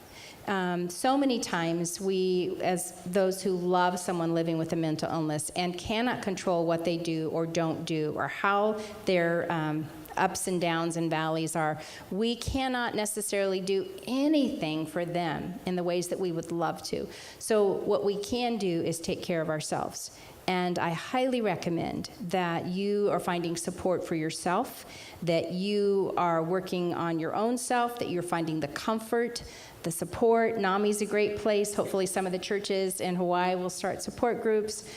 So many times we, as those who love someone living with a mental illness and cannot control what they do or don't do, or how their ups and downs and valleys are, we cannot necessarily do anything for them in the ways that we would love to. So what we can do is take care of ourselves. And I highly recommend that you are finding support for yourself, that you are working on your own self, that you're finding the comfort, the support. NAMI's a great place. Hopefully some of the churches in Hawaii will start support groups,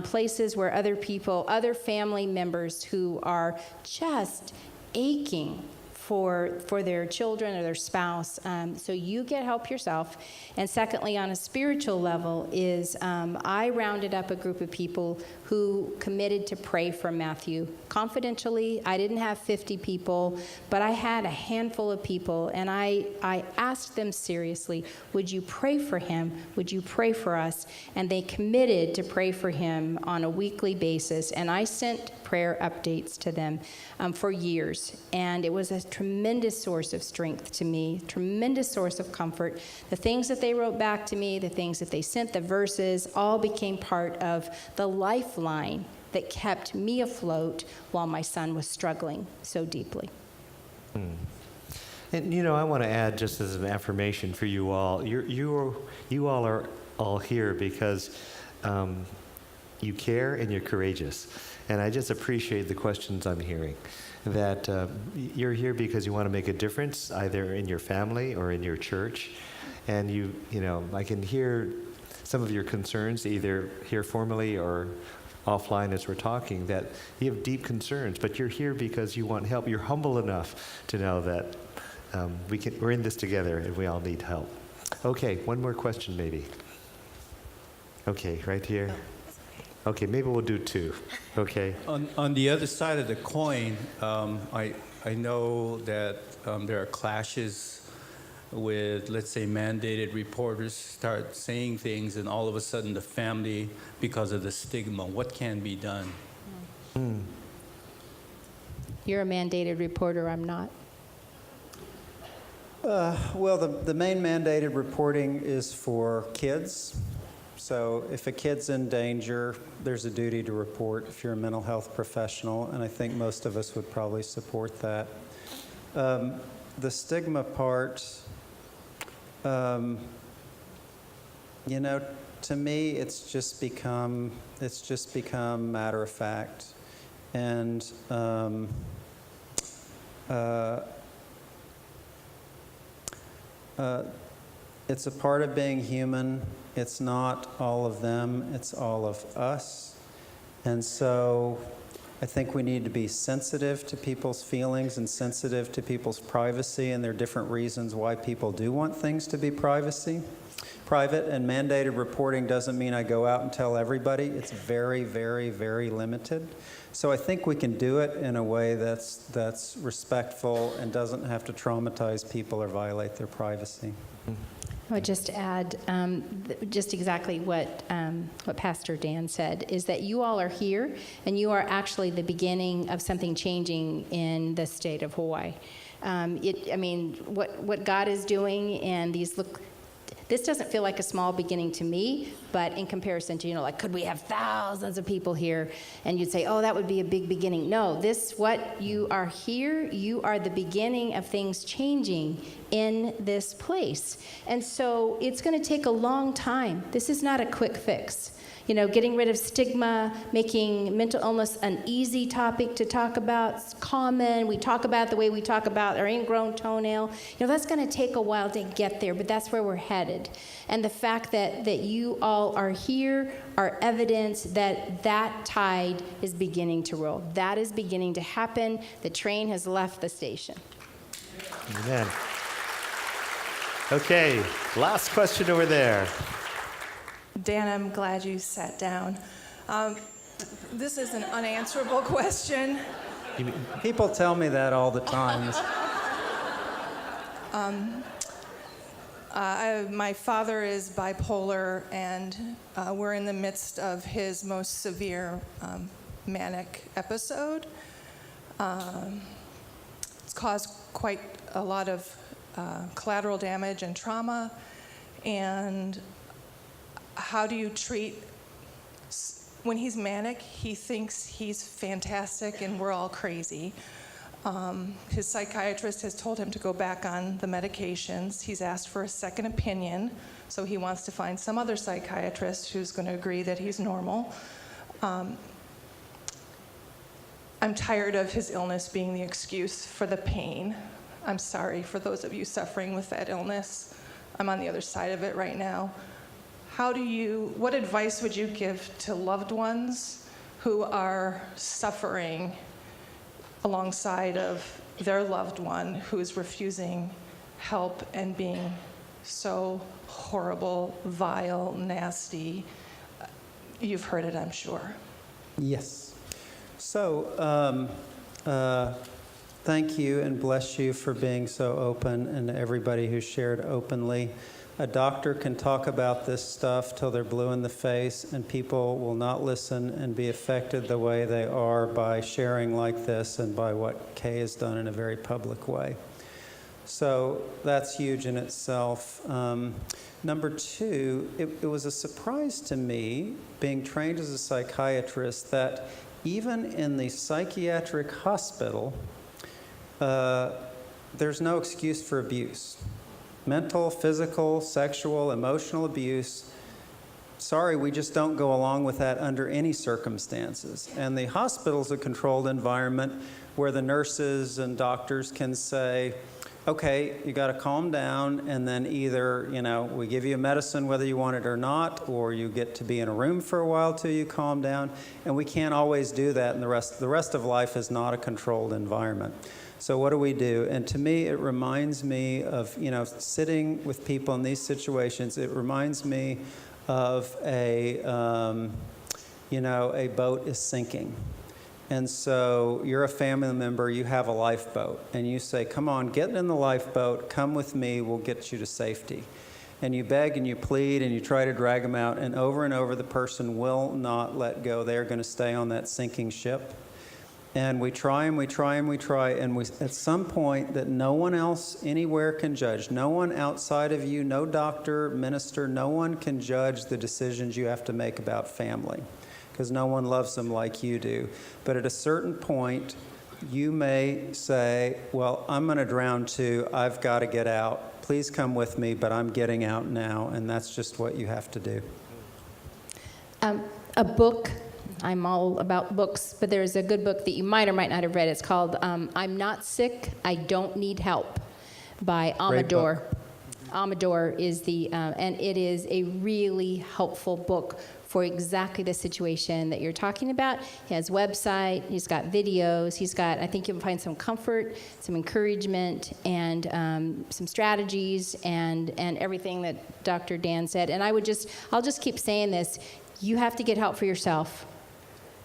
places where other people, other family members who are just aching for their children or their spouse. So you get help yourself. And secondly, on a spiritual level, is I rounded up a group of people who committed to pray for Matthew confidentially. I didn't have 50 people, but I had a handful of people, and I asked them seriously, would you pray for him? Would you pray for us? And they committed to pray for him on a weekly basis. And I sent prayer updates to them for years. And it was a tremendous source of strength to me, tremendous source of comfort. The things that they wrote back to me, the things that they sent, the verses, all became part of the lifeline that kept me afloat while my son was struggling so deeply. And I want to add, just as an affirmation for you all, you all are all here because you care and you're courageous. And I just appreciate the questions I'm hearing. That you're here because you want to make a difference, either in your family or in your church. And I can hear some of your concerns, either here formally or offline as we're talking, that you have deep concerns, but you're here because you want help. You're humble enough to know that we're in this together and we all need help. Okay, one more question maybe. Okay, right here. Okay, maybe we'll do two. Okay. On the other side of the coin, I know that there are clashes with, let's say, mandated reporters start saying things, and all of a sudden the family, because of the stigma, what can be done? You're a mandated reporter, I'm not. Well, the main mandated reporting is for kids. So if a kid's in danger, there's a duty to report if you're a mental health professional, and I think most of us would probably support that. The stigma part, to me, it's just become matter of fact, and it's a part of being human. It's not all of them, it's all of us. And so I think we need to be sensitive to people's feelings and sensitive to people's privacy, and there are different reasons why people do want things to be private. And mandated reporting doesn't mean I go out and tell everybody. It's very, very, very limited. So I think we can do it in a way that's respectful and doesn't have to traumatize people or violate their privacy. I would just add just exactly what Pastor Dan said, is that you all are here, and you are actually the beginning of something changing in the state of Hawaii. What God is doing, and this doesn't feel like a small beginning to me, but in comparison to, could we have thousands of people here? And you'd say, oh, that would be a big beginning. No, what you are here, you are the beginning of things changing in this place. And so it's going to take a long time. This is not a quick fix. Getting rid of stigma, making mental illness an easy topic to talk about. It's common. We talk about it the way we talk about our ingrown toenail. That's going to take a while to get there, but that's where we're headed. And the fact that you all are here are evidence that tide is beginning to roll. That is beginning to happen. The train has left the station. Amen. Okay, last question over there. Dan, I'm glad you sat down. This is an unanswerable question. People tell me that all the time. My father is bipolar, and we're in the midst of his most severe manic episode. It's caused quite a lot of collateral damage and trauma. And how do you treat, when he's manic, he thinks he's fantastic and we're all crazy. His psychiatrist has told him to go back on the medications. He's asked for a second opinion, so he wants to find some other psychiatrist who's going to agree that he's normal. I'm tired of his illness being the excuse for the pain. I'm sorry for those of you suffering with that illness. I'm on the other side of it right now. What advice would you give to loved ones who are suffering alongside of their loved one who is refusing help and being so horrible, vile, nasty? You've heard it, I'm sure. Yes. So, thank you and bless you for being so open, and everybody who shared openly. A doctor can talk about this stuff till they're blue in the face, and people will not listen and be affected the way they are by sharing like this and by what Kay has done in a very public way. So that's huge in itself. Number two, it was a surprise to me, being trained as a psychiatrist, that even in the psychiatric hospital, there's no excuse for abuse. Mental, physical, sexual, emotional abuse. Sorry, we just don't go along with that under any circumstances. And the hospital's a controlled environment where the nurses and doctors can say, okay, you got to calm down, and then either, we give you a medicine whether you want it or not, or you get to be in a room for a while till you calm down. And we can't always do that, and the rest of life is not a controlled environment. So what do we do? And to me, it reminds me of, sitting with people in these situations. It reminds me of a boat is sinking. And so you're a family member, you have a lifeboat, and you say, come on, get in the lifeboat, come with me, we'll get you to safety. And you beg and you plead and you try to drag them out, and over the person will not let go. They're going to stay on that sinking ship. And we try and we try and we try, and at some point that no one else anywhere can judge, no one outside of you, no doctor, minister, no one can judge the decisions you have to make about family, because no one loves them like you do. But at a certain point, you may say, well, I'm going to drown too. I've got to get out. Please come with me, but I'm getting out now. And that's just what you have to do. A book, I'm all about books, but there's a good book that you might or might not have read. It's called I'm Not Sick, I Don't Need Help by Amador. Amador is and it is a really helpful book for exactly the situation that you're talking about. He has a website, he's got videos, I think you'll find some comfort, some encouragement, and some strategies, and everything that Dr. Dan said. And I'll just keep saying this, you have to get help for yourself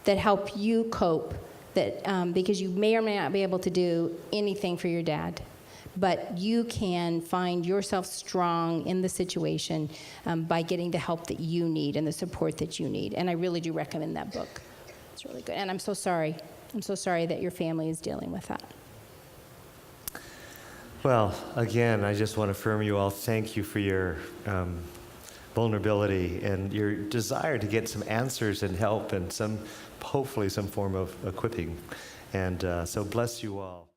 that help you cope, because you may or may not be able to do anything for your dad. But you can find yourself strong in the situation by getting the help that you need and the support that you need. And I really do recommend that book. It's really good. And I'm so sorry. I'm so sorry that your family is dealing with that. Well, again, I just want to affirm you all. Thank you for your vulnerability and your desire to get some answers and help and hopefully some form of equipping. And so bless you all.